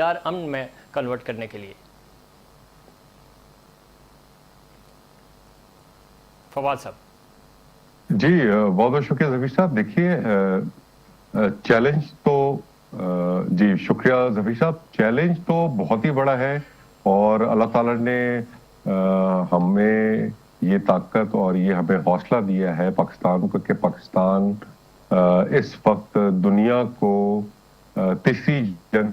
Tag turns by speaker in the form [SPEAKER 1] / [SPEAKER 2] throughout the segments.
[SPEAKER 1] अमन में कन्वर्ट करने के लिए? फवाद साहब।
[SPEAKER 2] जी बहुत बहुत शुक्रिया जफीर साहब। देखिए चैलेंज तो जी शुक्रिया जफीर साहब। चैलेंज तो बहुत ही बड़ा है और अल्लाह ताला ने हमें ये ताकत और ये हमें हौसला दिया है पाकिस्तान को कि पाकिस्तान इस वक्त दुनिया को तीसरी जंग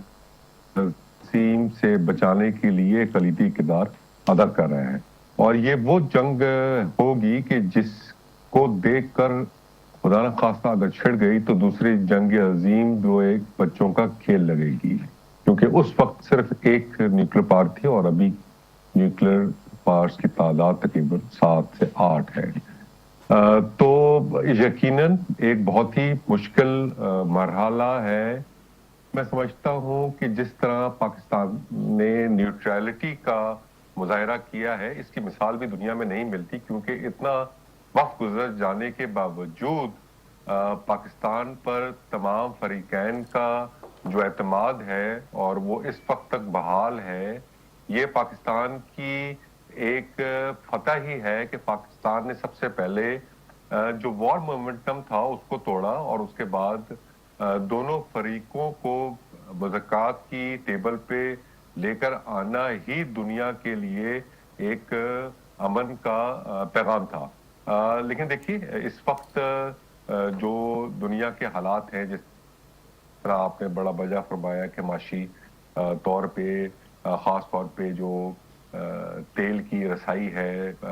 [SPEAKER 2] तक़सीम से बचाने के लिए कलीदी किरदार अदा कर रहे हैं। और ये वो जंग होगी कि जिसको देखकर खुदा न खास्ता अगर छिड़ गई तो दूसरी जंग अजीम जो एक बच्चों का खेल लगेगी, क्योंकि उस वक्त सिर्फ एक न्यूक्लियर पावर थी और अभी न्यूक्लियर पावर्स की तादाद तकरीबन 7 से 8 है। तो यकीनन एक बहुत ही मुश्किल मरहला है। मैं समझता हूं कि जिस तरह पाकिस्तान ने न्यूट्रलिटी का मुजाहरा किया है, इसकी मिसाल भी दुनिया में नहीं मिलती, क्योंकि इतना वक्त गुजर जाने के बावजूद पाकिस्तान पर तमाम फरीकैन का जो एतमाद है और वो इस वक्त तक बहाल है, ये पाकिस्तान की एक फतह ही है कि पाकिस्तान ने सबसे पहले जो वॉर मोमेंटम था उसको तोड़ा और उसके बाद दोनों फरीकों को मुज़ाकरात की टेबल पे लेकर आना ही दुनिया के लिए एक अमन का पैगाम था। लेकिन देखिए इस वक्त जो दुनिया के हालात हैं, जिस तरह आपने बड़ा वजह फरमाया कि माशी तौर पे ख़ास तौर पे जो तेल की रसाई है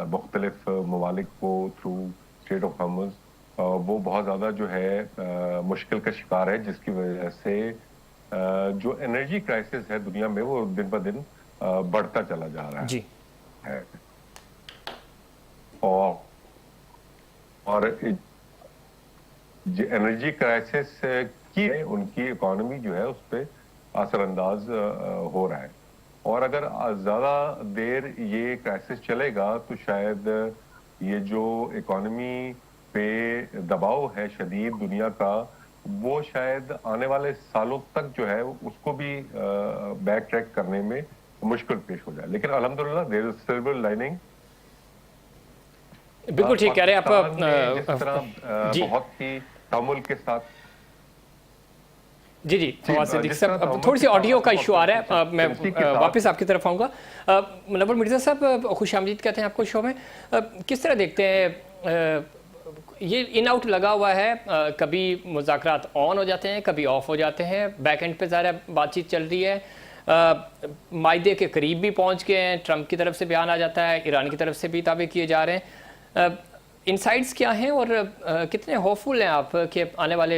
[SPEAKER 2] मुख्तलिफ ममालिक को थ्रू स्ट्रेट ऑफ हॉर्मुज़, वो बहुत ज़्यादा जो है मुश्किल का शिकार है, जिसकी वजह से जो एनर्जी क्राइसिस है दुनिया में वो दिन ब दिन बढ़ता चला जा रहा है
[SPEAKER 1] जी।
[SPEAKER 2] और एनर्जी क्राइसिस की उनकी इकोनॉमी जो है उस पर असरअंदाज हो रहा है। और अगर ज़्यादा देर ये क्राइसिस चलेगा तो शायद ये जो इकोनॉमी पे दबाव है शदीद दुनिया का, वो शायद आने वाले सालों तक जो है उसको भी बैक ट्रैक करने में मुश्किल पेश हो जाए। लेकिन अल्हम्दुलिल्लाह देयर इज सिल्वर लाइनिंग।
[SPEAKER 1] बिल्कुल ठीक कह रहे हैं आप।
[SPEAKER 2] जिस तरह बहुत ही तमुल के साथ
[SPEAKER 1] जी फवाद सिद्दीकी साहब, थोड़ी सी ऑडियो का इशू आ रहा है, मैं वापस आपकी तरफ आऊँगा। मुनव्वर मिर्ज़ा साहब, खुशामदीद कहते हैं आपको शो में। किस तरह देखते हैं ये इन आउट लगा हुआ है, कभी मुज़ाकरात ऑन हो जाते हैं, कभी ऑफ हो जाते हैं, बैक एंड पे ज़ाहिर बातचीत चल रही है, मायदे के करीब भी पहुंच गए हैं, ट्रंप की तरफ से बयान आ जाता है, ईरान की तरफ से भी दावे किए जा रहे हैं। इनसाइट्स क्या हैं और कितने होपफुल हैं आप कि आने वाले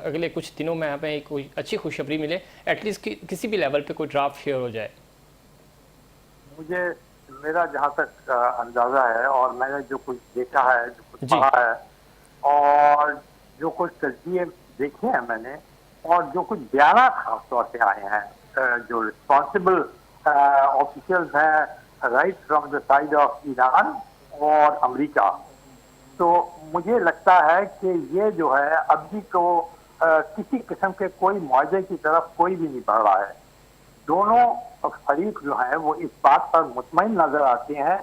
[SPEAKER 1] अगले कुछ दिनों में हमें कोई अच्छी खुशखबरी मिले, एटलीस्ट किसी भी लेवल पे कोई ड्राफ्ट शेयर हो जाए?
[SPEAKER 3] मुझे मेरा जहाँ तक अंदाजा है और मैंने जो कुछ देखा है, जो कुछ पढ़ा है और जो कुछ तस्वीरें देखी हैं मैंने, और जो कुछ बयान खास तौर से आए हैं जो रिस्पॉन्सिबल ऑफिशियल्स हैं right from the side of Iran और अमेरिका, तो मुझे लगता है कि ये जो है अभी तो किसी किस्म के कोई मुआवजे की तरफ कोई भी नहीं बढ़ रहा है। दोनों फरीक जो है वो इस बात पर मुतमईन नजर आते हैं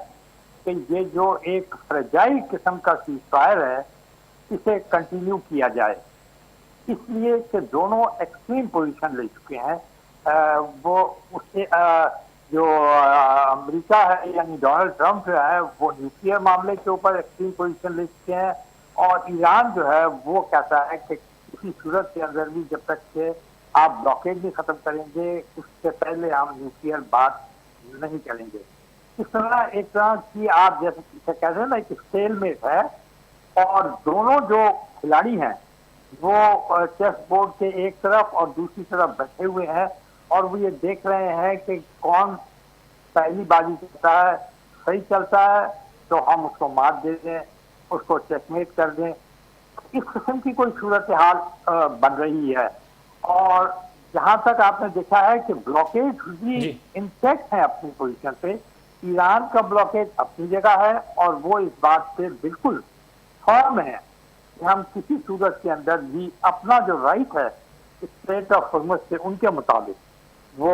[SPEAKER 3] कि ये जो एक फ्रेजाइल किस्म का सीज़फायर है इसे कंटिन्यू किया जाए, इसलिए कि दोनों एक्सट्रीम पोजीशन ले चुके हैं। वो उससे जो अमेरिका है यानी डोनाल्ड ट्रंप जो है वो न्यूक्लियर मामले के ऊपर एक्सट्रीम पोजीशन ले चुके हैं, और ईरान जो है वो कहता है कि किसी सूरत के अंदर भी जब तक के आप ब्लॉकेज नहीं खत्म करेंगे उससे पहले हम न्यूक्लियर बात नहीं करेंगे। इस तरह एक तरह की आप जैसे कहते हैं ना कि स्टेलमेट है, और दोनों जो खिलाड़ी हैं वो चेस बोर्ड के एक तरफ और दूसरी तरफ बैठे हुए हैं और वो ये देख रहे हैं कि कौन पहली बाजी चलता है, सही चलता है तो हम उसको मार दे दें, उसको चेकमेट कर दें। इस किस्म की कोई सूरत हाल बन रही है। और जहां तक आपने देखा है कि ब्लॉकेज भी इंटैक्ट है अपनी पोजीशन पे, ईरान का ब्लॉकेज अपनी जगह है और वो इस बात पे बिल्कुल फर्म है कि हम किसी सूरत के अंदर भी अपना जो राइट है स्ट्रेट ऑफ हॉर्मुज़ से उनके मुताबिक वो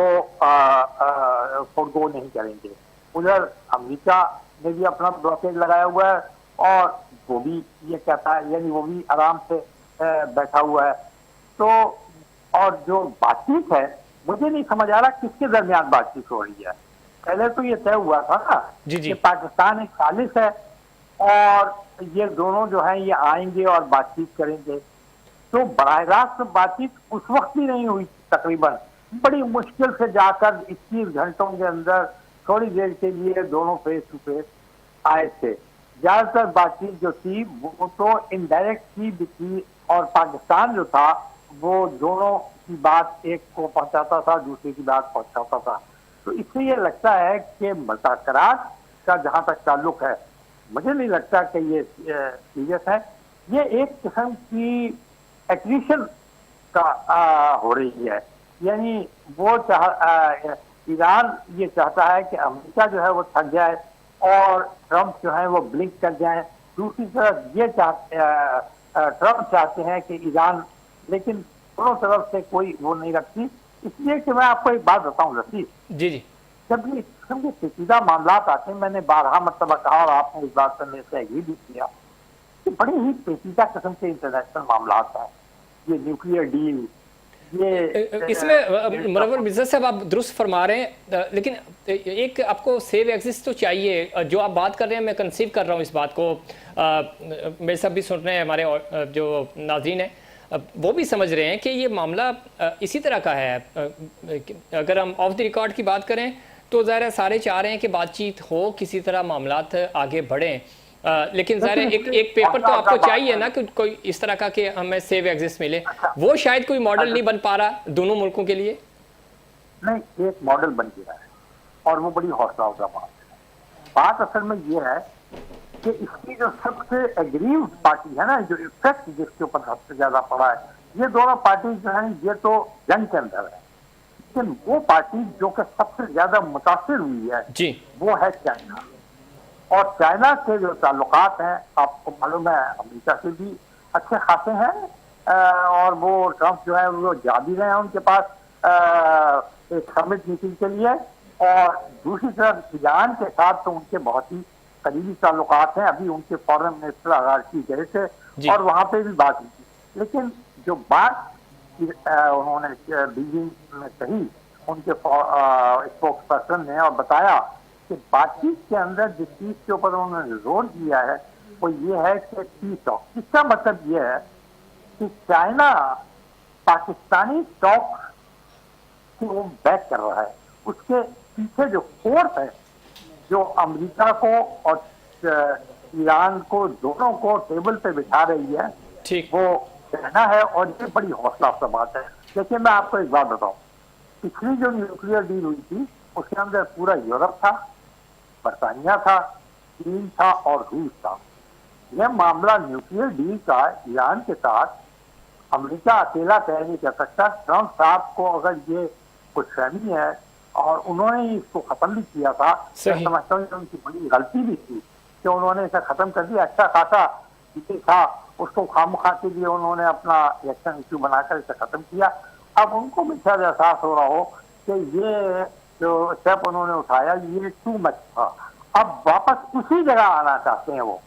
[SPEAKER 3] फोरगो नहीं करेंगे। उधर अमेरिका ने भी अपना ब्लॉकेज लगाया हुआ है और वो भी ये कहता है, यानी वो भी आराम से बैठा हुआ है। तो और जो बातचीत है, मुझे नहीं समझ आ रहा किसके दरमियान बातचीत हो रही है। पहले तो ये तय हुआ था ना कि पाकिस्तान एक साजिश है और ये दोनों जो हैं ये आएंगे और बातचीत करेंगे। तो बराह रास्त बातचीत उस वक्त भी नहीं हुई, तकरीबन बड़ी मुश्किल से जाकर 21 घंटों के अंदर थोड़ी देर के लिए दोनों फेस टू फेस आए थे। ज्यादातर बातचीत जो थी वो तो इनडायरेक्ट थी और पाकिस्तान जो था वो दोनों की बात एक को पहुंचाता था, दूसरे की बात पहुंचाता था। तो इससे ये लगता है कि मुज़ाकरात का जहां तक ताल्लुक है, मुझे नहीं लगता कि ये सीरियस है। ये एक किस्म की एट्रिशन का हो रही है, यानी वो ईरान ये चाहता है कि अमेरिका जो है वो थक जाए और ट्रंप जो है वो ब्लिंक कर जाए। दूसरी तरफ ये ट्रंप चाहते हैं कि ईरान, लेकिन दोनों तरफ से कोई वो नहीं रखती। इसलिए कि मैं आपको एक बात बताऊं रफीक
[SPEAKER 1] जी जी,
[SPEAKER 3] जब ये किस्म के पेचीदा मामला आते हैं, मैंने 12 मरतबा कहा और आपने इस बात पर मेरे से एग्री भी किया कि बड़े ही पेचीदा किस्म के इंटरनेशनल मामला हैं। ये न्यूक्लियर डील, ये
[SPEAKER 1] इसमें मुनव्वर मिर्ज़ा साहब आप दुरुस्त फरमा रहे हैं, लेकिन एक आपको सेव एग्जिस्ट तो चाहिए। जो आप बात कर रहे हैं मैं कंसीव कर रहा हूँ इस बात को, मेरे साथ भी सुन रहे हैं, हमारे जो नाज़रीन हैं वो भी समझ रहे हैं कि ये मामला इसी तरह का है। अगर हम ऑफ द रिकॉर्ड की बात करें तो ज़ाहिर है सारे चाह रहे हैं कि बातचीत हो, किसी तरह मामलात आगे बढ़ें, लेकिन ज़ाहिर है एक पेपर तो आपको चाहिए ना कि कोई इस तरह का कि हमें सेव एग्जिस्ट मिले। वो शायद कोई मॉडल नहीं बन पा रहा दोनों मुल्कों के लिए।
[SPEAKER 3] नहीं, एक मॉडल बन गया है और वो बड़ी हौसला अफजा बात है। बात असल में ये है कि इसकी जो सबसे एग्रीव पार्टी है ना, जो इफेक्ट जिसके ऊपर सबसे ज्यादा पड़ा है, ये दोनों पार्टी जो है ये तो जंग के अंदर है, लेकिन वो पार्टी जो कि सबसे ज्यादा मुतासिर हुई है जी, वो है चाइना। और चाइना के जो ताल्लुकात हैं, आपको मालूम है अमेरिका से भी अच्छे खासे हैं और वो ट्रंप जो है वो जा भी रहे हैं उनके पास एक समिट मीटिंग के लिए। और दूसरी तरफ ईरान के साथ तो उनके बहुत ही करीबी ताल्लुकात हैं। अभी उनके फॉरेन मिनिस्टर अगारची गए थे और वहां पे भी बात हुई थी। लेकिन जो बात उन्होंने बीजिंग में कही, उनके स्पोक्स पर्सन ने, और बताया कि बातचीत के अंदर जिस चीज के ऊपर उन्होंने जोर दिया है वो ये है कि पीस टॉक। इसका मतलब ये है कि चाइना पाकिस्तानी टॉक को बैक कर रहा है। उसके पीछे जो फोर्स है, जो अमेरिका को और ईरान को दोनों को टेबल पे बिठा रही है, वो कहना है। और ये बड़ी हौसला अफजा बात है। देखिए, मैं आपको एक बात बताऊं, पिछली जो न्यूक्लियर डील हुई थी उसके अंदर पूरा यूरोप था, बरतानिया था, चीन था और रूस था। यह मामला न्यूक्लियर डील का ईरान के साथ अमेरिका अकेला तय नहीं कर सकता। ट्रंप साहब को अगर ये कुछ फहमी है और उन्होंने ही इसको खत्म भी किया था, मैं समझता हूँ उनकी बड़ी गलती भी थी कि उन्होंने इसे खत्म कर दिया। अच्छा खासा था, उसको खामखा के लिए उन्होंने अपना इलेक्शन इश्यू बनाकर इसे खत्म किया। अब उनको भी शायद एहसास हो रहा हो कि ये जो स्टेप उन्होंने उठाया ये टू मच था। अब वापस उसी जगह आना चाहते हैं वो।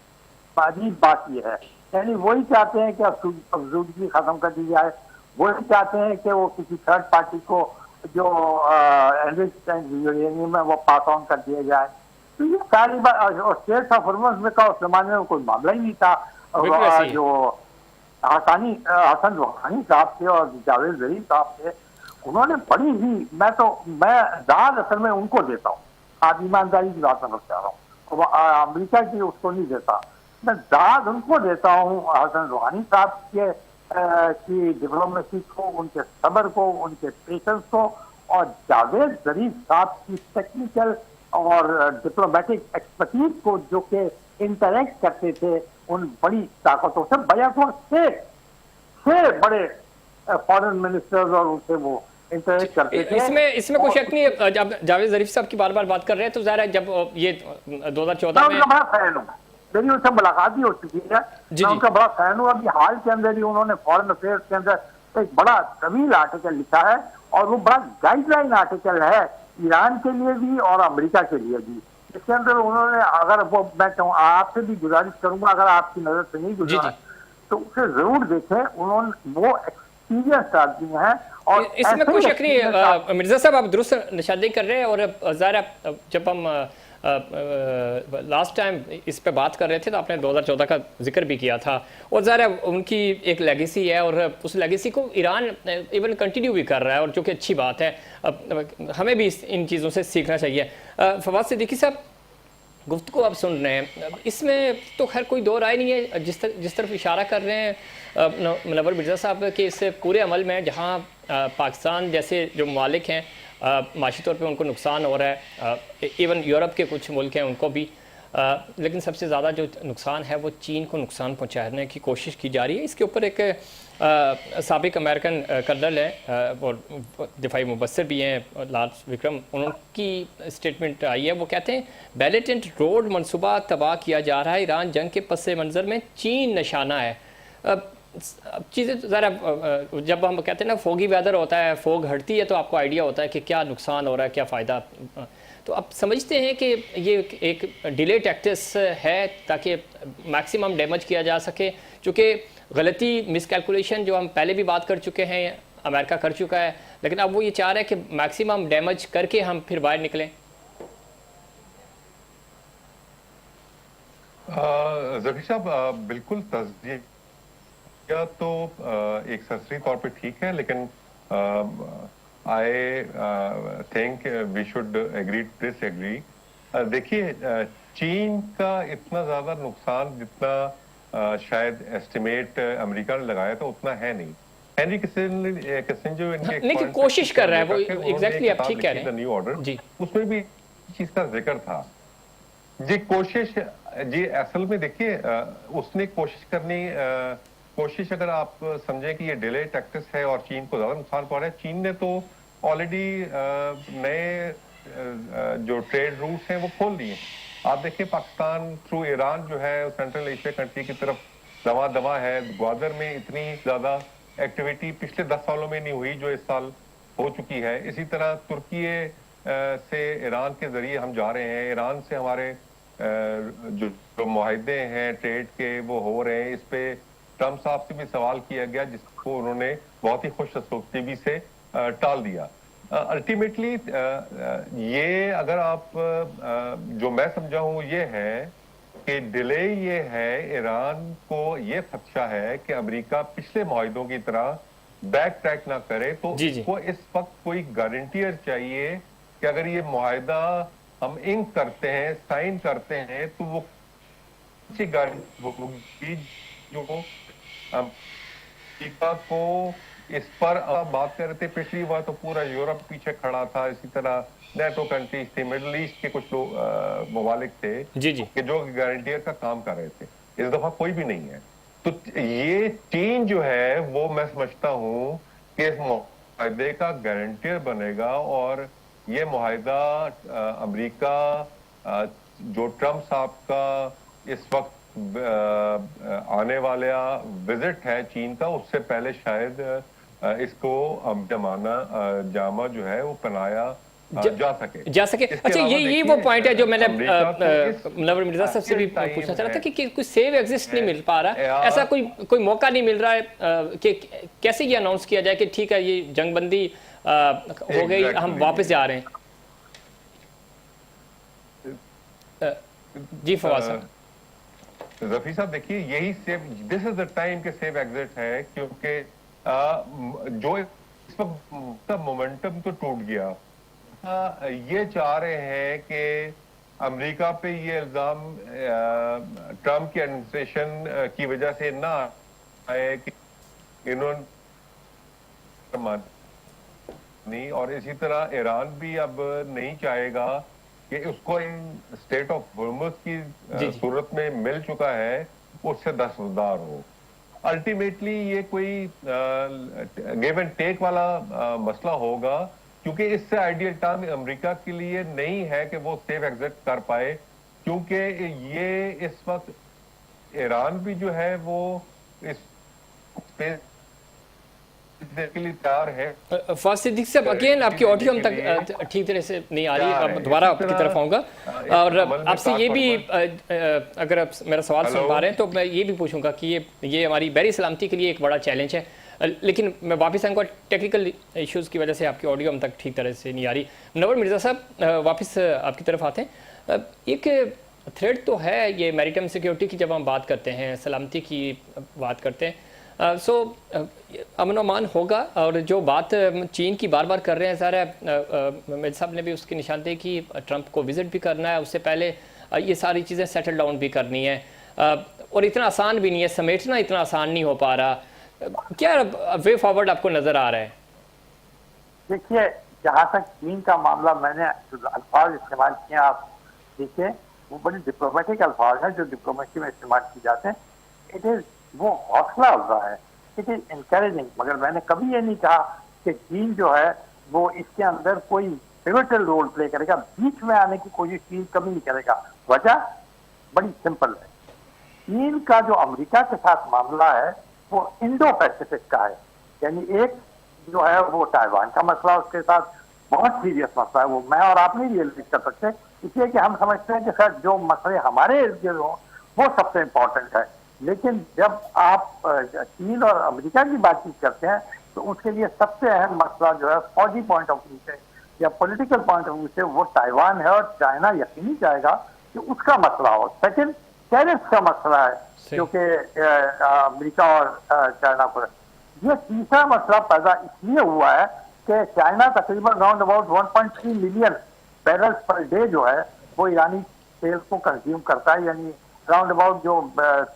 [SPEAKER 3] अजीब बात ये है, यानी वही चाहते हैं कि अफजूदगी खत्म कर दी जाए, वही चाहते हैं कि वो किसी थर्ड पार्टी को जो यूरेनियम है वो पास ऑन कर दिया जाए। तो ये सारी बात, स्टेट ऑफ हॉर्मस में का उस जमाने में कोई मामला ही नहीं था। जो हसन रूहानी साहब थे और जावेद जरीफ साहब थे, उन्होंने बड़ी ही, मैं दाद असल में उनको देता हूँ। आप ईमानदारी की बात समझ रहा हूँ, अमेरिका की उसको नहीं देता, मैं दाद उनको देता हूँ, हसन रूहानी साहब के की डिप्लोमेसी को, उनके सब्र को, उनके पेशेंस को, और जावेद जरीफ साहब की टेक्निकल और डिप्लोमेटिक एक्सपर्टीज को, जो कि इंटरेक्ट करते थे उन बड़ी ताकतों से। बयासों छह बड़े फॉरेन मिनिस्टर्स और उनसे वो इंटरेक्ट करते थे।
[SPEAKER 1] इसमें कोई शक नहीं है। जब जावेद जरीफ साहब की बार बार बात कर रहे हैं तो ज़ाहिर है जब ये 2014 में
[SPEAKER 3] बड़ा फैन हूँ, मेरी उनसे मुलाकात भी हो चुकी है, मैं उनका बड़ा फैन हूँ। अभी हाल के अंदर ही उन्होंने फॉरेन अफेयर्स के अंदर एक बड़ा तवील आर्टिकल लिखा है और वो बड़ा गाइडलाइन आर्टिकल है ईरान के लिए भी और अमेरिका के लिए भी। इसके अंदर उन्होंने, अगर वो मैं कहूँ आपसे भी गुजारिश करूंगा, अगर आपकी नजर से नहीं
[SPEAKER 1] जी
[SPEAKER 3] गुजरा
[SPEAKER 1] जी।
[SPEAKER 3] तो उसे जरूर देखें। उन्होंने वो एक्सपीरियंस आदमी है और
[SPEAKER 1] इसमें
[SPEAKER 3] ऐसे
[SPEAKER 1] कोई
[SPEAKER 3] ही
[SPEAKER 1] शक नहीं है मिर्जा साहब, आप दुरुस्त निशानदेही कर रहे हैं। और ज़ाहिर है जब हम लास्ट टाइम इस पे बात कर रहे थे तो आपने 2014 का जिक्र भी किया था, और ज़ाहिर है उनकी एक लेगेसी है और उस लेगेसी को ईरान इवन कंटिन्यू भी कर रहा है, और जो कि अच्छी बात है। हमें भी इन चीज़ों से सीखना चाहिए। फवाद सिद्दीकी साहब, गुफ्तगू आप सुन रहे हैं, इसमें तो खैर कोई दो राय नहीं है। जिस तरफ इशारा कर रहे हैं मुनव्वर मिर्ज़ा साहब कि इस पूरे अमल में जहाँ पाकिस्तान जैसे जो ममालिक हैं माशी तौर पे उनको नुकसान हो रहा है, इवन यूरोप के कुछ मुल्क हैं उनको भी, लेकिन सबसे ज़्यादा जो नुकसान है वो चीन को नुकसान पहुँचाने की कोशिश की जा रही है। इसके ऊपर एक साबिक अमेरिकन कर्नल है और दिफाई मुबस्सिर भी हैं लार्स विक्रम, उनकी स्टेटमेंट आई है। वो कहते हैं बेल्ट एंड रोड मनसूबा तबाह किया जा रहा है, ईरान जंग के पस मंज़र में चीन निशाना है। चीज़ें ज़रा जब हम कहते हैं ना फोगी वेदर होता है, फोग हटती है तो आपको आइडिया होता है कि क्या नुकसान हो रहा है, क्या फ़ायदा। तो आप समझते हैं कि ये एक डिले टैक्टिक्स है ताकि मैक्सिमम डैमेज किया जा सके, चूँकि गलती मिसकैलकुलेशन जो हम पहले भी बात कर चुके हैं, अमेरिका कर चुका है, लेकिन अब वो ये चाह रहा है कि मैक्सिमम डैमेज करके हम फिर बाहर निकलें।
[SPEAKER 2] ज़कीर साहब, बिल्कुल तज़किया तो एक सरसरी तौर पे ठीक है, लेकिन I think we should agree disagree. देखिए, चीन का इतना ज़्यादा नुकसान जितना शायद एस्टिमेट अमेरिका ने लगाया था उतना है नहीं। हेनरी किसिंजर इनके
[SPEAKER 1] लेकिन कोशिश कर रहा है वो, एग्जैक्टली आप ठीक कह रहे हैं।
[SPEAKER 2] न्यू ऑर्डर
[SPEAKER 1] जी,
[SPEAKER 2] उसमें भी चीज का जिक्र था। जी कोशिश, जी असल में देखिए उसने कोशिश अगर आप समझें कि ये डिले टैक्टिस है और चीन को ज्यादा नुकसान पहुंचा है, चीन ने तो ऑलरेडी नए जो ट्रेड रूट्स हैं वो खोल दिए। आप देखिए पाकिस्तान थ्रू ईरान जो है सेंट्रल एशिया कंट्री की तरफ दवा दवा है। ग्वादर में इतनी ज्यादा एक्टिविटी पिछले 10 सालों में नहीं हुई जो इस साल हो चुकी है। इसी तरह तुर्की से ईरान के जरिए हम जा रहे हैं, ईरान से हमारे जो मुआहदे हैं ट्रेड के वो हो रहे हैं। इस पे ट्रम्प साहब से भी सवाल किया गया जिसको उन्होंने बहुत ही खुश असलूबी से टाल दिया। अल्टीमेटली ये अगर आप जो मैं समझा हूं ये है कि डिले ये है, ईरान को ये खदशा है कि अमेरिका पिछले मुआहदों की तरह बैक ट्रैक ना करे, तो इसको इस वक्त कोई गारंटियर चाहिए कि अगर ये मुआहदा हम इंक करते हैं, साइन करते हैं, तो वो अच्छी गारंटी होगी जो अमेरिका को इस पर बात कर रहे थे। पिछली बार तो पूरा यूरोप पीछे खड़ा था, इसी तरह नेटो कंट्रीज थे, मिडल ईस्ट के कुछ लोग ममालिक थे
[SPEAKER 1] जी जी,
[SPEAKER 2] कि जो गारंटियर का काम कर रहे थे। इस दफा कोई भी नहीं है। तो ये चीन जो है वो मैं समझता हूं कि इस मुआहदे का गारंटियर बनेगा, और ये मुआहदा अमेरिका जो ट्रम्प साहब का इस वक्त आने वाला विजिट है चीन का, उससे पहले शायद इसको जामा जो है वो पहनाया जा सके।
[SPEAKER 1] अच्छा, ये वो पॉइंट है जो मैंने मुनव्वर मिर्जा साहब से भी पूछना चाह रहा था कि कोई सेव एग्जिस्ट नहीं मिल पा रहा, ऐसा कोई मौका नहीं मिल रहा है कि कैसे ये अनाउंस किया जाए कि ठीक है ये जंगबंदी हो गई, हम वापस जा रहे हैं। जी फवाद साहब।
[SPEAKER 2] रफी साहब देखिए, यही दिस इज द टाइम के सेव एग्जिट है, क्योंकि जो इस वक्त मोमेंटम तो टूट गया। ये चाह रहे हैं कि अमेरिका पे ये इल्जाम ट्रम्प की एडमिनिस्ट्रेशन की वजह से ना आए कि इन्होंने नहीं, और इसी तरह ईरान भी अब नहीं चाहेगा कि उसको इन स्टेट ऑफ होर्मुज की सूरत में मिल चुका है उससे दस्तबरदार हो। अल्टीमेटली ये कोई गिव एंड टेक वाला मसला होगा, क्योंकि इससे आइडियल टाइम अमेरिका के लिए नहीं है कि वो सेफ एग्जिट कर पाए, क्योंकि ये इस वक्त ईरान भी जो है वो इस के लिए तैयार है।
[SPEAKER 1] फर्स्ट सिद्दीक साहब, अगेन आपकी ऑडियो हम तक ठीक तरह से नहीं आ रही, अब दोबारा आपकी तरफ आऊँगा और आपसे ये भी अगर आप मेरा सवाल सुन पा रहे हैं तो मैं ये भी पूछूंगा कि ये हमारी बहरी सलामती के लिए एक बड़ा चैलेंज है, लेकिन मैं वापस आऊँगा, टेक्निकल इश्यूज़ की वजह से आपकी ऑडियो हम तक ठीक तरह से नहीं आ रही। मुनव्वर मिर्ज़ा साहब, वापस आपकी तरफ आते हैं। एक थ्रेड तो है ये मैरीटाइम सिक्योरिटी की, जब हम बात करते हैं, सलामती की बात करते हैं, सो अमन अमान होगा। और जो बात चीन की बार बार कर रहे हैं सर, मिर्ज़ा साहब ने भी उसकी निशानदेही की, ट्रंप को विज़िट भी करना है, उससे पहले ये सारी चीज़ें सेटल डाउन भी करनी है, और इतना आसान भी नहीं है, समेटना इतना आसान नहीं हो पा रहा। क्या वे फॉरवर्ड आपको नज़र आ रहा है?
[SPEAKER 3] देखिए, जहाँ तक चीन का मामला, मैंने अल्फाज इस्तेमाल किए, आप देखिए वो बड़े डिप्लोमेटिक अल्फाज हैं जो डिप्लोमेसी में इस्तेमाल किए जाते हैं। इट इज़, वो हौसला अफजा है, इट इज़ इनकरेजिंग। मगर मैंने कभी ये नहीं कहा कि चीन जो है वो इसके अंदर कोई पिवटल रोल प्ले करेगा, बीच में आने की कोशिश चीन कभी नहीं करेगा। वजह बड़ी सिंपल है, चीन का जो अमेरिका के साथ मामला है वो इंडो पैसिफिक का है, यानी एक जो है वो ताइवान का मसला, उसके साथ बहुत सीरियस मसला है, वो मैं और आप नहीं रियलाइज कर सकते, इसलिए कि हम समझते हैं कि सर जो मसले हमारे इर्द गिर्द हों वो सबसे इम्पोर्टेंट है। लेकिन जब आप चीन और अमेरिका की बातचीत करते हैं तो उसके लिए सबसे अहम मसला जो है फौजी पॉइंट ऑफ व्यू से या पॉलिटिकल पॉइंट ऑफ व्यू से वो ताइवान है, और चाइना यकीनी चाहेगा कि उसका मसला हो। सेकंड, टेरिफ का मसला है क्योंकि अमेरिका और चाइना पर। ये तीसरा मसला पैदा इसलिए हुआ है कि चाइना तकरीबन round about 1.3 million barrels per day जो है वो ईरानी तेल को कंज्यूम करता है, यानी राउंड अबाउट जो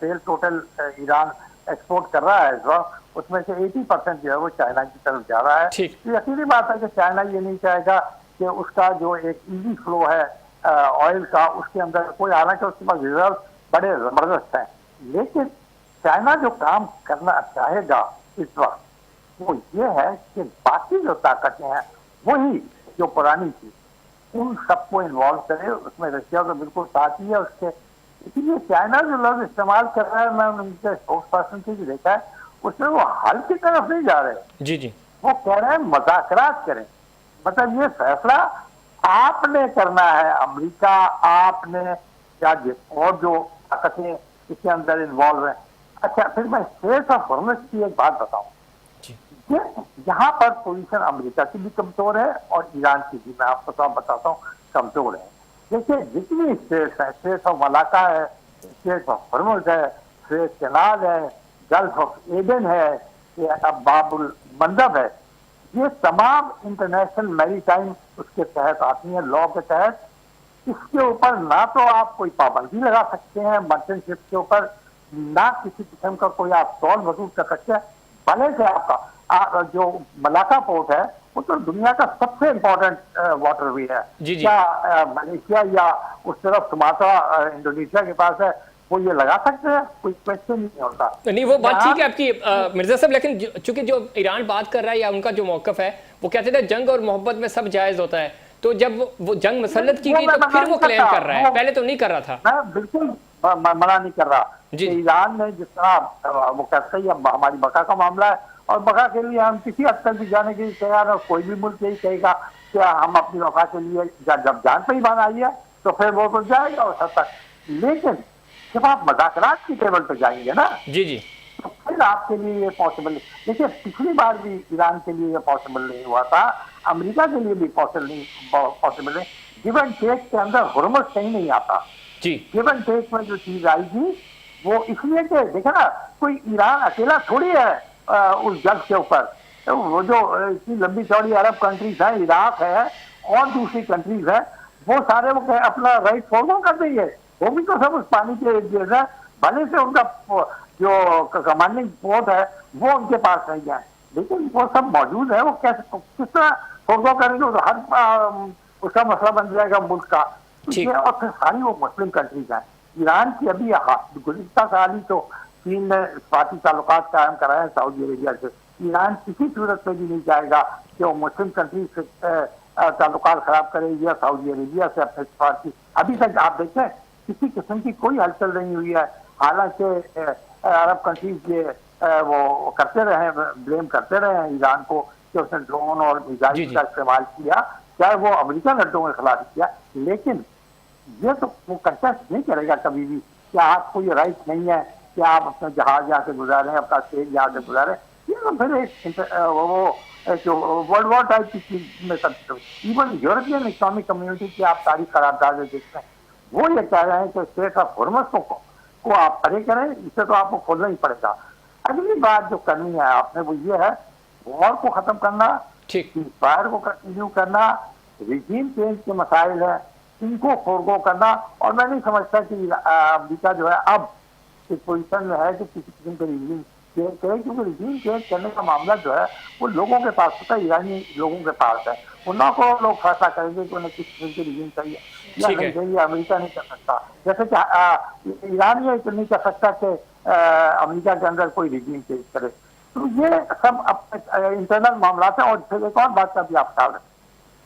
[SPEAKER 3] तेल टोटल ईरान एक्सपोर्ट कर रहा है इस वक्त, उसमें से 80% जो है वो चाइना की तरफ जा रहा है। तो यकीनी बात है कि चाइना ये नहीं चाहेगा कि उसका जो एक इजी फ्लो है ऑयल का, उसके अंदर कोई, हालांकि उसके पास रिजर्व बड़े जबरदस्त हैं, लेकिन चाइना जो काम करना चाहेगा इस वक्त वो ये है कि बाकी जो ताकतें हैं वही जो पुरानी थी उन सबको इन्वॉल्व करे, उसमें रशिया तो बिल्कुल साथ ही है उसके। इसलिए चाइना जो लफ्ज इस्तेमाल कर रहा है, मैं उनके स्पोक्स पर्सन से भी देखा है, उसमें वो हल की तरफ नहीं जा रहे
[SPEAKER 1] जी जी,
[SPEAKER 3] वो कह रहे हैं मुज़ाकरात करें। मतलब ये फैसला आपने करना है, अमेरिका आपने या और जो ताकतें इसके अंदर इन्वॉल्व है। अच्छा, फिर मैं स्टेट ऑफ हॉर्मस की एक बात बताऊं, यहाँ पर पोजीशन अमेरिका की भी कमजोर है और ईरान की भी, मैं आपको सब बताता हूँ, कमजोर है। देखिए जितनी स्टेट्स है, स्टेट ऑफ मलाका है, स्टेट ऑफ हॉर्मस है, स्टेट केनाल है, गल्फ ऑफ एडन है, अब बाबुल मंदब है, ये तमाम इंटरनेशनल मैरीटाइम उसके तहत आती हैं, लॉ के तहत। इसके ऊपर ना तो आप कोई पाबंदी लगा सकते हैं मर्चेंट शिप के ऊपर, ना किसी किस्म का कोई आप टोल वसूल कर सकते हैं। भले से आपका जो मलाका पोर्ट है वो तो दुनिया का सबसे इम्पोर्टेंट वाटरवे है, क्या मलेशिया या उस तरफ सुमात्रा इंडोनेशिया के पास है, वो ये लगा सकते हैं, कोई क्वेश्चन नहीं होता।
[SPEAKER 1] नहीं, वो बात ठीक है आपकी मिर्जा साहब, लेकिन चूंकि जो ईरान बात कर रहा है या उनका जो मौकफ है वो कहते थे जंग और मोहब्बत में सब जायज होता है, तो जब वो जंग मसलत की गई तो फिर वो क्लेम कर रहा है, पहले तो नहीं कर रहा था।
[SPEAKER 3] मैं बिल्कुल मना नहीं कर रहा। ईरान ने जिस तरह वो कहते हैं अब हमारी बका का मामला है और बका के लिए हम किसी हद तक भी जाने के लिए तैयार है, कोई भी मुल्क यही कहेगा कि हम अपनी बका के लिए जब जान पे ही मान आई है तो फिर वो तो जाएगा उस हद तक। लेकिन जब आप मज़ाकरात की टेबल पर जाएंगे ना
[SPEAKER 1] जी जी,
[SPEAKER 3] तो फिर आपके लिए ये पॉसिबल नहीं। देखिए पिछली बार भी ईरान के लिए ये पॉसिबल नहीं हुआ था, अमेरिका के लिए भी पॉसिबल नहीं। गिव एंड टेक के अंदर हुर्मस कहीं नहीं आता
[SPEAKER 1] जी।
[SPEAKER 3] गिव एंड टेक में जो चीज आई थी वो इसलिए कि देखा ना, कोई ईरान अकेला थोड़ी है उस जग के ऊपर, तो वो जो इतनी लंबी चौड़ी अरब कंट्रीज है, इराक है और दूसरी कंट्रीज है, वो सारे वो अपना राइट फॉलो कर देंगे, वो भी तो सब उस पानी के इर्द है। भले से उनका जो कमांडिंग पोर्ट है वो उनके पास नहीं है, लेकिन वो सब मौजूद है, वो कैसे किस तरह फॉलो करेंगे, तो हर उसका मसला बन जाएगा मुल्क का। और फिर सारी वो मुस्लिम कंट्रीज हैं। ईरान की अभी गुज़िश्ता साल ही तो चीन ने इस्पाती ताल्लुकात कायम कराए हैं सऊदी अरेबिया से। ईरान किसी सूरत में भी नहीं चाहेगा कि वो मुस्लिम कंट्रीज से ताल्लुकात खराब करे या सऊदी अरेबिया से अपने इस्पाती। अभी तक आप देखें किसी किस्म की कोई हलचल नहीं हुई है, हालांकि अरब कंट्रीज ये वो करते रहे, ब्लेम करते रहे हैं ईरान को कि उसने ड्रोन और मिसाइल का इस्तेमाल किया, चाहे वो अमेरिकन अड्डों के खिलाफ किया, लेकिन ये तो वो कंटेस्ट नहीं करेगा कभी भी कि आपको ये राइट नहीं है कि आप अपना जहाज यहाँ से गुजारें, अपना तेल यहाँ से गुजारें। ये तो फिर एक वर्ल्ड वॉर टाइप की चीज में सब, इवन यूरोपियन इकोनॉमिक कम्युनिटी की आप तारीख करारदाद देखते हैं, वो ये कह रहे हैं कि स्टेट ऑफ हॉर्मस को आप परे करें, इसे तो आपको खोलना ही पड़ेगा। अगली बात जो करनी है आपने वो ये है वॉर को खत्म करना, फायर को कंटिन्यू करना, रिजीम चेंज के मसाइल है इनको फोरगो करना। और मैं नहीं समझता कि अमेरिका जो है अब इस पोजीशन में है कि किसी किस्म के रिजीम चेंज करे, क्योंकि रिजीम चेंज करने का मामला जो है वो लोगों के पास होता है, ईरानी लोगों के पास है। 19 करोड़ लोग फैसला करेंगे कि उन्हें किस किस्म की रिजीम चाहिए या नहीं चाहिए, अमेरिका नहीं कर सकता। जैसे कि ईरान ये नहीं कर सकता कि अमेरिका के अंदर कोई रिजीम चेंज करे। तो ये सब अपने इंटरनल मामला है। और फिर एक और बात का भी आप ख्याल रखें,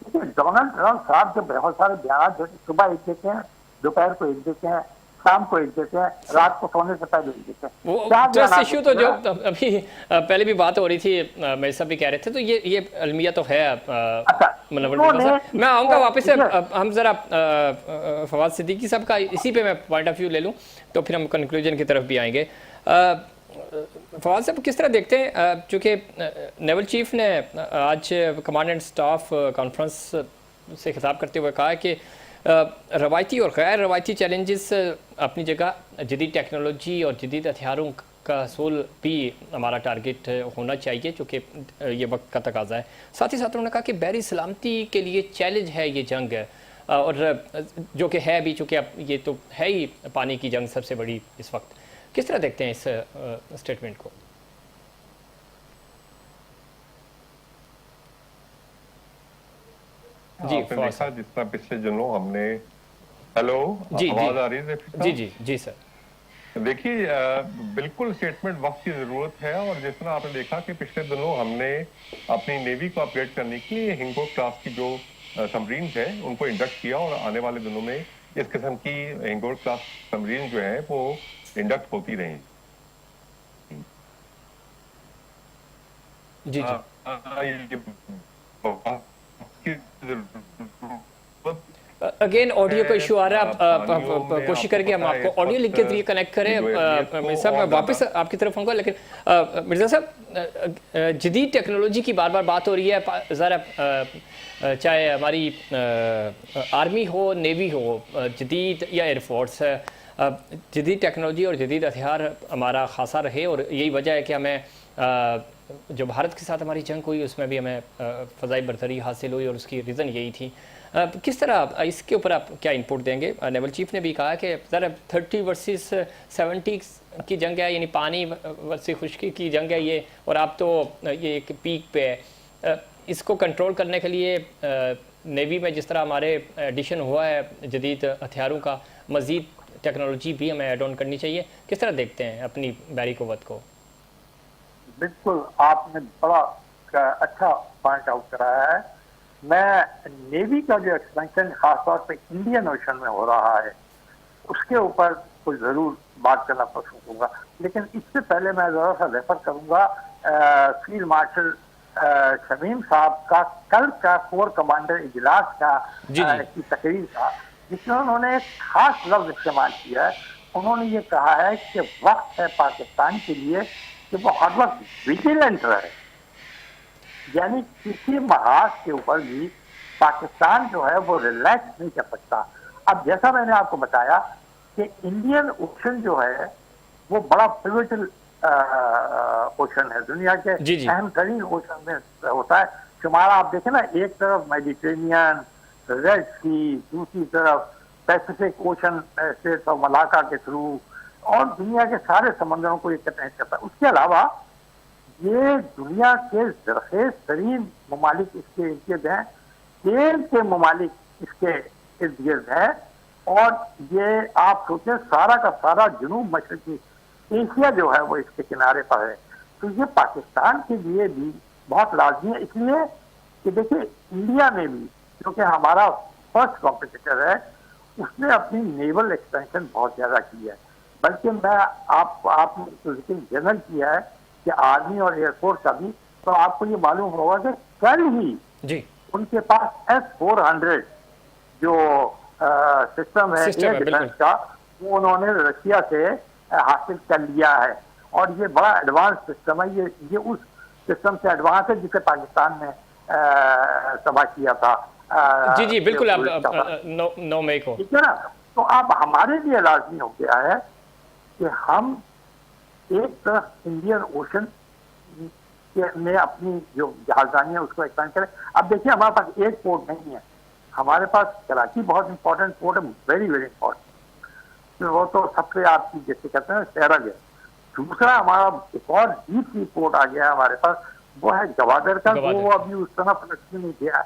[SPEAKER 3] देखिए डोनाल्ड ट्रंप साहब के बहुत सारे बयान सुबह एक देते हैं, दोपहर को एक देते हैं, शाम को एक देते हैं, रात को सोने से पहले एक देते हैं।
[SPEAKER 1] वो ट्रस्ट इश्यू तो जो अभी पहले भी बात हो रही थी, मेरे साहब भी कह रहे थे, तो ये अलमिया तो है। मतलब मैं आऊँगा वापस से, हम जरा फवाद सिद्दीकी साहब का इसी पे मैं पॉइंट ऑफ व्यू ले लूँ तो फिर हम कंक्लूजन की तरफ भी आएंगे। फवाद साहब किस तरह देखते हैं, चूँकि नेवल चीफ ने आज कमांड एंड स्टाफ कॉन्फ्रेंस से खिताब करते हुए कहा कि रवायती और गैर रवायती चैलेंजेस अपनी जगह, जदीद टेक्नोलॉजी और जदीद हथियारों का हसूल भी हमारा टारगेट होना चाहिए, चूँकि ये वक्त का तकाजा है। साथ ही साथ उन्होंने कहा कि बहरी सलामती के लिए चैलेंज है ये जंग, और जो कि है भी, चूँकि अब ये तो है ही पानी की जंग सबसे बड़ी इस वक्त। किस तरह देखते हैं इस स्टेटमेंट को?
[SPEAKER 2] जी, आपने देखा जिस तरह पिछले दिनों हमने, हेलो, आवाज आ रही है?
[SPEAKER 1] जी जी जी सर।
[SPEAKER 2] देखिए, बिल्कुल स्टेटमेंट वक्त की जरूरत है। और जिस तरह आपने देखा कि पिछले दिनों हमने अपनी नेवी को अपग्रेड करने के लिए हिंगोक क्लास की जो सबमरीन है उनको इंडक्ट किया, और आने वाले दिनों में इस किस्म की हिंगोक क्लास सबमरीन जो है वो इंडक्ट होती रहेंगी।
[SPEAKER 1] जी जी अगेन ऑडियो का इशू आ रहा है, आप कोशिश करके हम आपको ऑडियो लिंक के जरिए कनेक्ट करें। मिर्जा साहब मैं वापस आपकी तरफ आऊँगा, लेकिन मिर्जा साहब जदीद टेक्नोलॉजी की बार बार बात हो रही है, ज़रा चाहे हमारी आर्मी हो, नेवी हो, जदीद या एयरफोर्स है, जदीद टेक्नोलॉजी और जदीद हथियार हमारा खासा रहे। और यही वजह है कि हमें जो भारत के साथ हमारी जंग हुई उसमें भी हमें फ़ज़ाई बरतरी हासिल हुई, और उसकी रीज़न यही थी। किस तरह इसके ऊपर आप क्या इनपुट देंगे? नेवल चीफ ने भी कहा कि ज़रा 30 वर्सेस 70 की जंग है, यानी पानी वर्सेस खुश्की की जंग है ये, और आप तो ये एक पीक पे है। इसको कंट्रोल करने के लिए नेवी में जिस तरह हमारे एडिशन हुआ है जदीद हथियारों का, मज़ीद टेक्नोलॉजी भी हमें एड ऑन करनी चाहिए। किस तरह देखते हैं अपनी बहरी क़ुव्वत को?
[SPEAKER 3] बिल्कुल, आपने बड़ा अच्छा पॉइंट आउट कराया है। मैं नेवी का जो एक्सपेंशन खासतौर पे इंडियन ओशन में हो रहा है उसके ऊपर कुछ जरूर बात करना पसंद करूँगा, लेकिन इससे पहले मैं जरा सा रेफर करूँगा फील्ड मार्शल शमीम साहब का कल का कोर कमांडर इजलास का की तकरीर था, जिसमें उन्होंने एक खास लफ्ज इस्तेमाल किया है। उन्होंने ये कहा है कि वक्त है पाकिस्तान के लिए कि वो हर वक्त विजिलेंट रहे, यानी किसी महाज के ऊपर भी पाकिस्तान जो है वो रिलैक्स नहीं कर सकता। अब जैसा मैंने आपको बताया कि इंडियन ओशन जो है वो बड़ा पिवटल ओशन है, दुनिया के अहम तरीन ओशन में होता है। शुमारा आप देखें ना, एक तरफ मेडिटेरेनियन, रेड सी, दूसरी तरफ Pacific ocean states of Malacca के थ्रू, और दुनिया के सारे समंदरों को ये कनेक्ट करता है। उसके अलावा ये दुनिया के जरखेज तरीन ममालिक इसके इर्द गिर्द हैं, तेल के ममालिक इसके इर्द गिर्द हैं, और ये आप सोचें सारा का सारा जुनूब मशरकी एशिया जो है वो इसके किनारे पर है। तो ये पाकिस्तान के लिए भी बहुत लाजमी है, इसलिए कि देखिए इंडिया में भी जो कि हमारा फर्स्ट कॉम्पिटिटर है उसने अपनी नेवल एक्सपेंशन बहुत ज़्यादा की है। बल्कि मैं आपने तो जिक्र जनरल किया है कि आर्मी और एयरफोर्स का भी, तो आपको ये मालूम होगा कि कल ही
[SPEAKER 1] जी
[SPEAKER 3] उनके पास S-400 जो सिस्टम है
[SPEAKER 1] सिस्टम
[SPEAKER 3] एयर
[SPEAKER 1] है,
[SPEAKER 3] डिफेंस
[SPEAKER 1] बिल्कुल।
[SPEAKER 3] का, वो उन्होंने रशिया से हासिल कर लिया है। और ये बड़ा एडवांस सिस्टम है, ये उस सिस्टम से एडवांस है जिसे पाकिस्तान ने तबाह किया था।
[SPEAKER 1] जी जी बिल्कुल, आप
[SPEAKER 3] ये
[SPEAKER 1] 9 मई को।
[SPEAKER 3] ठीक है ना। तो अब हमारे लिए लाजमी हो गया है कि हम एक तरफ इंडियन ओशन में अपनी जो जहाजरानी है उसको एक्सपेंड करें। अब देखिए, हमारे पास एक पोर्ट नहीं है, हमारे पास कराची बहुत इंपॉर्टेंट पोर्ट है, वेरी वेरी इंपॉर्टेंट, वो तो सबसे आपकी जैसे कहते हैं शहर है। दूसरा हमारा एक और डीप सी पोर्ट आ गया है हमारे पास, वो है गवादर का, वो अभी उस तरह प्रोडक्शन नहीं किया है।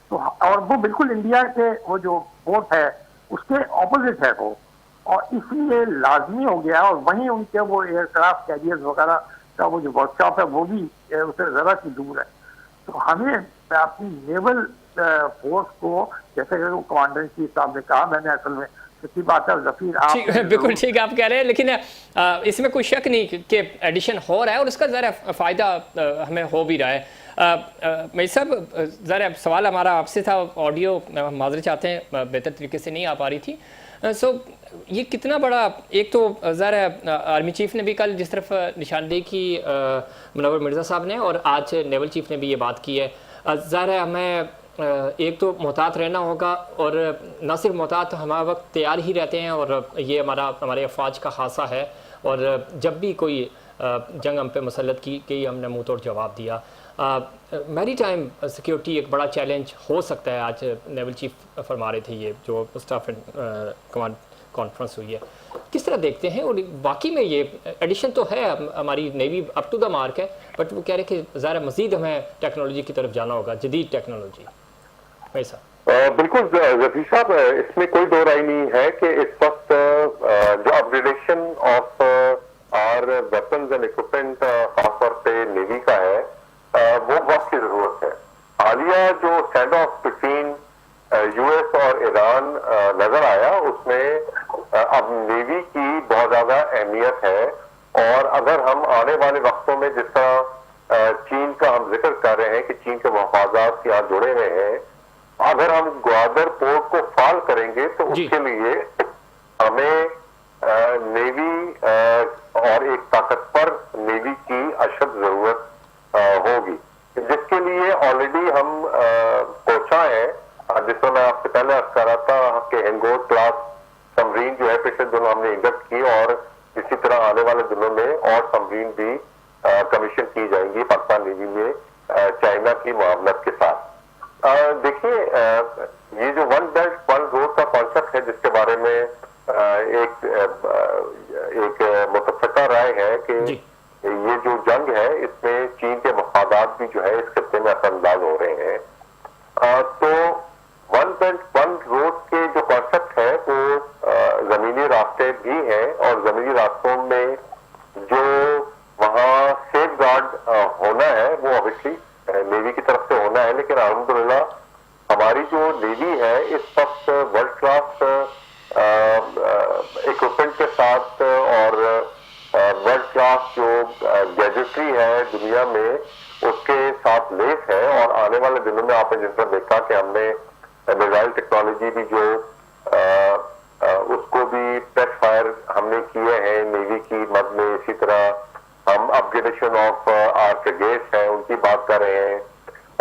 [SPEAKER 3] तो और वो बिल्कुल इंडिया के वो जो पोर्ट है उसके ऑपोजिट है वो, और इसलिए लाजमी हो गया। और वहीं उनके वो एयरक्राफ्ट कैरियर्स वगैरह का वो जो वर्कशॉप है वो भी उससे जरा सी दूर है। तो हमें अपनी नेवल फोर्स को, जैसे कि कमांडर इन चीफ साहब ने कहा, मैंने असल में सच्ची बात है जफीर आप
[SPEAKER 1] बिल्कुल ठीक आप कह रहे हैं, लेकिन इसमें कोई शक नहीं कि एडिशन हो रहा है और उसका ज़रा फ़ायदा हमें हो भी रहा है। मैं सब ज़रा सवाल हमारा आपसे था, ऑडियो माजरे चाहते हैं बेहतर तरीके से नहीं आ पा रही थी। सो ये कितना बड़ा, एक तो ज़रा आर्मी चीफ़ ने भी कल जिस तरफ निशानदेही की मुनव्वर मिर्ज़ा साहब ने, और आज नेवल चीफ़ ने भी ये बात की है, ज़रा हमें एक तो मोहतात रहना होगा, और न सिर्फ मोहतात, हमारा वक्त तैयार ही रहते हैं, और ये हमारे अफवाज का खासा है, और जब भी कोई जंग हम पे मुसल्लत की गई हमने मुँह तोड़ जवाब दिया। मैरी टाइम सिक्योरिटी एक बड़ा चैलेंज हो सकता है, आज नेवल चीफ फरमा रहे थे, ये जो स्टाफ कमांड कॉन्फ्रेंस हुई है, किस तरह देखते हैं? और वाकई में ये एडिशन तो है, हमारी navy up to the mark है, बट वो कह रहे कि ज़रा मज़ीद हमें टेक्नोलॉजी की तरफ जाना होगा, जदीद टेक्नोलॉजी। वैसा
[SPEAKER 2] बिल्कुल रफी साहब, इसमें कोई दो राय नहीं है कि इस वक्त जो upgradation of our weapons and equipment खासतौर पे नेवी का है, वो वक्त की जरूरत है। हालिया जो स्टैंड ऑफ बिटवीन यूएस और ईरान नजर आया, उसमें अब नेवी की बहुत ज्यादा अहमियत है। और अगर हम आने वाले वक्तों में, जिस तरह चीन का हम जिक्र कर रहे हैं कि चीन के मुफादात से यहाँ जुड़े हुए हैं, अगर हम ग्वादर पोर्ट को फाल करेंगे तो उसके लिए हमें नेवी और एक ताकतवर नेवी की अशद जरूरत होगी, जिसके लिए ऑलरेडी हम कोचा है। जिसमें मैं आपसे पहले अर्ज कर रहा था कि हेंगोर क्लास सबमरीन जो है पिछले दिनों हमने इंडक्ट की, और इसी तरह आने वाले दिनों में और सबमरीन भी कमीशन की जाएंगी पाकिस्तान नेवी में चाइना की मुआवनत के साथ। देखिए, ये जो वन बेल्ट वन रोड का कॉन्सेप्ट है, जिसके बारे में एक मुतफ़िका राय है कि ये जो जंग है इसमें चीन के मफादात भी जो है इस खत्ते में असरअंदाज हो रहे हैं। तो वन बेल्ट वन रोड के जो कॉन्सेप्ट है वो जमीनी रास्ते भी हैं, और जमीनी रास्तों में जो वहाँ सेफ गार्ड होना है वो ऑब्वियसली नेवी की तरफ से होना है। लेकिन अल्हम्दुलिल्लाह हमारी जो नेवी है इस वक्त वर्ल्ड क्लास इक्विपमेंट के साथ और वर्ल्ड क्लास जो गैजेटरी है दुनिया में उसके साथ लेस है। और आने वाले दिनों में आपने जिस तरह देखा कि हमने मिसाइल टेक्नोलॉजी भी जो उसको भी टेस्ट फायर हमने किए हैं नेवी की मद में। इसी तरह हम अपग्रेडेशन ऑफ आर फ्रिगेट्स है उनकी बात कर रहे हैं।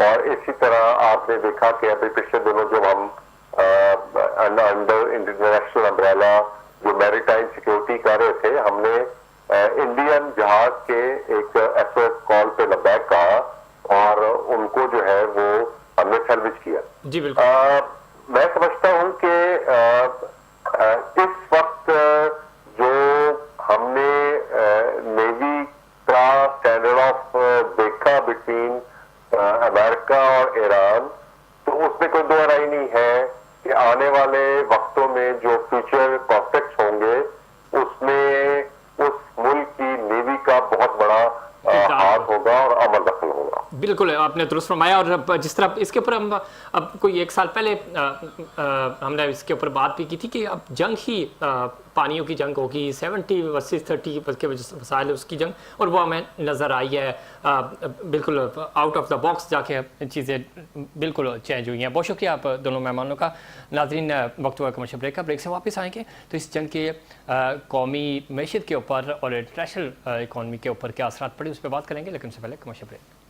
[SPEAKER 2] और इसी तरह आपने देखा कि अभी पिछले दिनों जब हम अंडर इंटरनेशनल अम्ब्रेला जो मैरीटाइम सिक्योरिटी कर रहे थे, हमने इंडियन जहाज के एक एसओएस कॉल पे लबैक कहा और उनको जो है वो हमने सर्विस किया।
[SPEAKER 1] जी बिल्कुल।
[SPEAKER 2] मैं समझता हूं कि इस वक्त जो हमने नेवी का स्टैंडर्ड ऑफ देखा बिटवीन अमेरिका और ईरान, तो उसमें कोई दो राय नहीं है कि आने वाले वक्तों में जो फ्यूचर प्रोस्पेक्ट्स होंगे उसमें उस मुल्क की नेवी का बहुत बड़ा हाथ होगा और अमल दखल होगा।
[SPEAKER 1] बिल्कुल आपने दुरुस्त फरमाया। और जिस तरह इसके ऊपर हम अब कोई 1 साल पहले हमने इसके ऊपर बात भी की थी कि अब जंग ही पानियों की जंग होगी, 70 वर्सेस 30 के वसाइल उसकी जंग, और वो हमें नज़र आई है। बिल्कुल आउट ऑफ द बॉक्स जाके चीज़ें बिल्कुल चेंज हुई हैं। बहुत शुक्रिया आप दोनों मेहमानों का। नाज़रीन, वक्त हुआ कमर्शियल ब्रेक का, ब्रेक से वापस आएंगे तो इस जंग के कौमी मैशियत के ऊपर और इंटरनेशनल इकॉनमी के ऊपर क्या असरात पड़े उस पर बात करेंगे, लेकिन उससे पहले कमर्शियल ब्रेक।